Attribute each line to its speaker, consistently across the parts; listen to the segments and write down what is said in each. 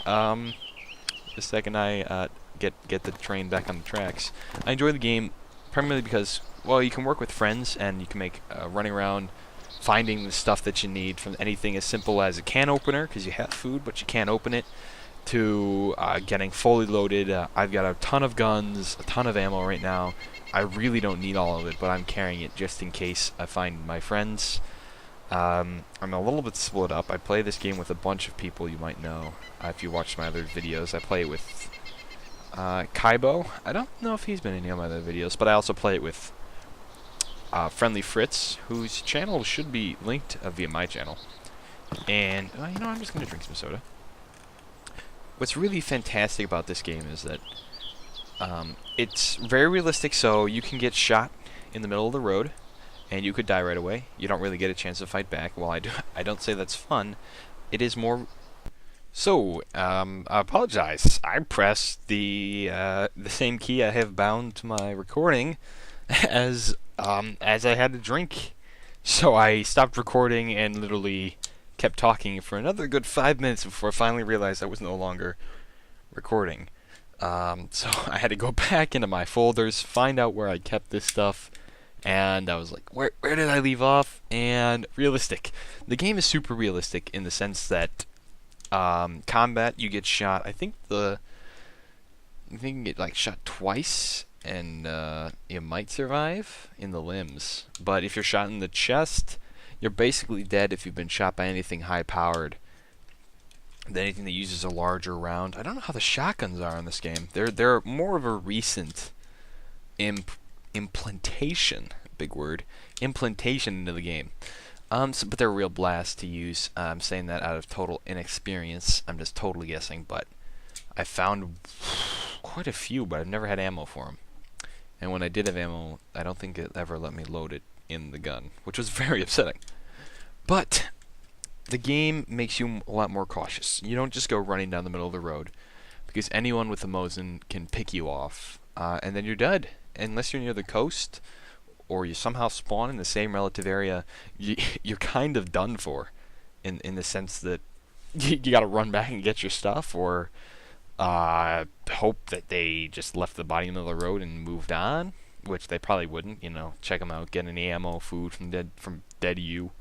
Speaker 1: the second I get the train back on the tracks. I enjoy the game primarily because, well, you can work with friends and you can make running around finding the stuff that you need, from anything as simple as a can opener because you have food but you can't open it, to getting fully loaded. I've got a ton of guns, a ton of ammo right now. I really don't need all of it, but I'm carrying it just in case I find my friends. I'm a little bit split up. I play this game with a bunch of people you might know. If you watch my other videos, I play it with Kaibo. I don't know if he's been in any of my other videos, but I also play it with Friendly Fritz, whose channel should be linked via my channel. And, you know, I'm just going to drink some soda. What's really fantastic about this game is that it's very realistic, so you can get shot in the middle of the road, and you could die right away. You don't really get a chance to fight back. Well, I don't say that's fun. It is more... So, I apologize. I pressed the same key I have bound to my recording as I had to drink. So I stopped recording and literally kept talking for another good 5 minutes before I finally realized I was no longer recording. So I had to go back into my folders, find out where I kept this stuff, and I was like, where did I leave off? And realistic. The game is super realistic in the sense that combat, you get shot. I think you can get like shot twice, and you might survive in the limbs. But if you're shot in the chest, you're basically dead if you've been shot by anything high-powered. Anything that uses a larger round. I don't know how the shotguns are in this game. They're more of a recent implantation, big word, implantation into the game. But they're a real blast to use. I'm saying that out of total inexperience. I'm just totally guessing, but I found quite a few, but I've never had ammo for them. And when I did have ammo, I don't think it ever let me load it in the gun, which was very upsetting. But the game makes you a lot more cautious. You don't just go running down the middle of the road, because anyone with a Mosin can pick you off, and then you're dead. Unless you're near the coast, or you somehow spawn in the same relative area, you're kind of done for, in the sense that you gotta run back and get your stuff, or hope that they just left the body in the middle of the road and moved on, which they probably wouldn't. You know, check them out, get any ammo, food from dead you.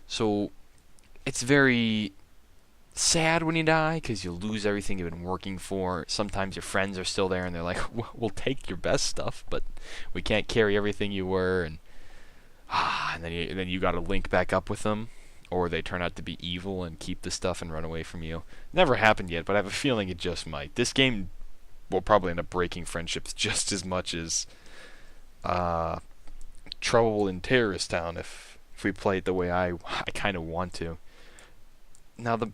Speaker 1: So it's very sad when you die, because you lose everything you've been working for. Sometimes your friends are still there, and they're like, we'll take your best stuff, but we can't carry everything you were, and then you got to link back up with them, or they turn out to be evil and keep the stuff and run away from you. Never happened yet, but I have a feeling it just might. This game will probably end up breaking friendships just as much as Trouble in Terrorist Town if we play it the way I kind of want to. Now that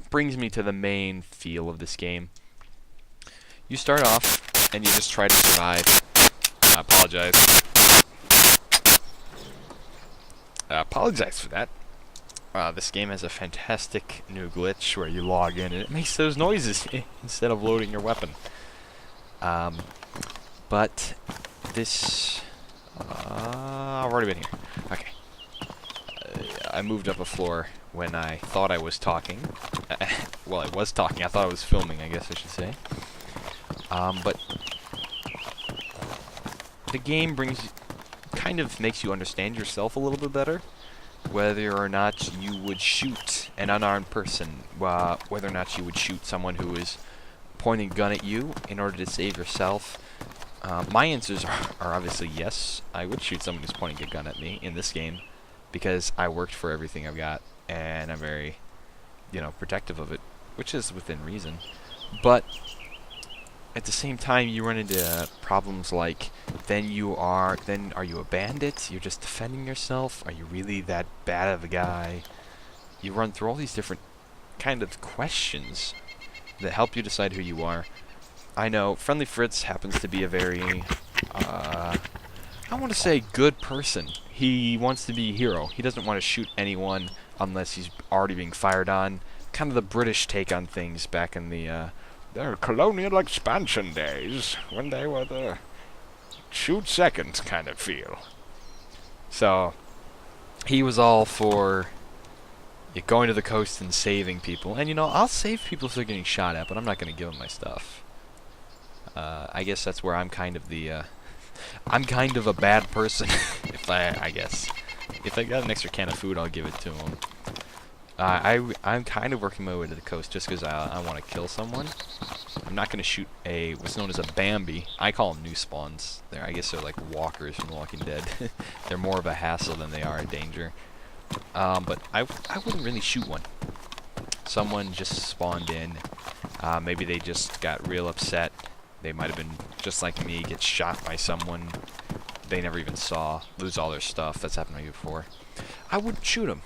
Speaker 1: brings me to the main feel of this game. You start off and you just try to survive. I apologize. I apologize for that. This game has a fantastic new glitch where you log in and it makes those noises instead of loading your weapon. But this... I've already been here. Okay. I moved up a floor when I thought I was talking. Well, I was talking. I thought I was filming, I guess I should say. But the game kind of makes you understand yourself a little bit better. Whether or not you would shoot an unarmed person, whether or not you would shoot someone who is pointing a gun at you in order to save yourself. My answers are obviously yes. I would shoot someone who's pointing a gun at me in this game, because I worked for everything I've got, and I'm very, protective of it, which is within reason. But at the same time, you run into problems like, then are you a bandit? You're just defending yourself? Are you really that bad of a guy? You run through all these different kind of questions that help you decide who you are. I know Friendly Fritz happens to be a very, I want to say good person. He wants to be a hero. He doesn't want to shoot anyone unless he's already being fired on. Kind of the British take on things back in the colonial expansion days, when they were the shoot seconds kind of feel. So, he was all for You're going to the coast and saving people. And, you know, I'll save people if they're getting shot at, but I'm not going to give them my stuff. I guess that's where I'm kind of the, I'm kind of a bad person, if I guess. If I got an extra can of food, I'll give it to them. I'm kind of working my way to the coast just because I want to kill someone. I'm not going to shoot what's known as a Bambi. I call them new spawns. I guess they're like walkers from The Walking Dead. They're more of a hassle than they are a danger. But I wouldn't really shoot one. Someone just spawned in. Maybe they just got real upset. They might have been just like me, get shot by someone they never even saw, lose all their stuff. That's happened to me before. I wouldn't shoot them.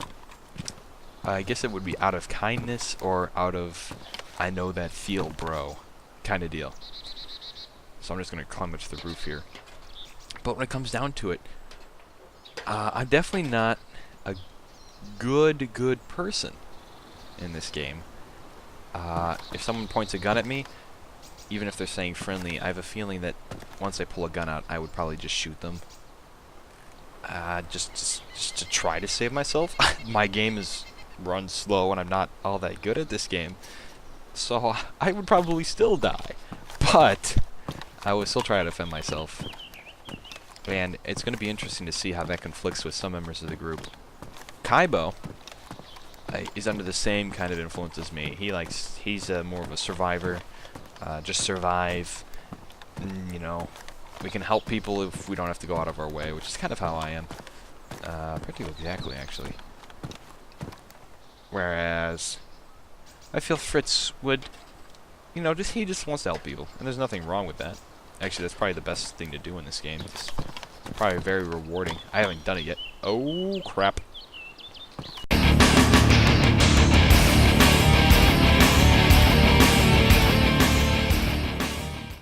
Speaker 1: I guess it would be out of kindness or out of I know that feel, bro, kind of deal. So I'm just going to climb up to the roof here. But when it comes down to it, I'm definitely not a good person in this game. If someone points a gun at me, even if they're saying friendly, I have a feeling that once they pull a gun out, I would probably just shoot them. Just to try to save myself. My game is run slow, and I'm not all that good at this game. So I would probably still die. But I would still try to defend myself. And it's going to be interesting to see how that conflicts with some members of the group. Kaibo is under the same kind of influence as me. He's more of a survivor. Just survive. You know, we can help people if we don't have to go out of our way, which is kind of how I am. Pretty exactly, actually. Whereas I feel Fritz would, you know, he just wants to help people, and there's nothing wrong with that. Actually, that's probably the best thing to do in this game. It's probably very rewarding. I haven't done it yet. Oh, crap.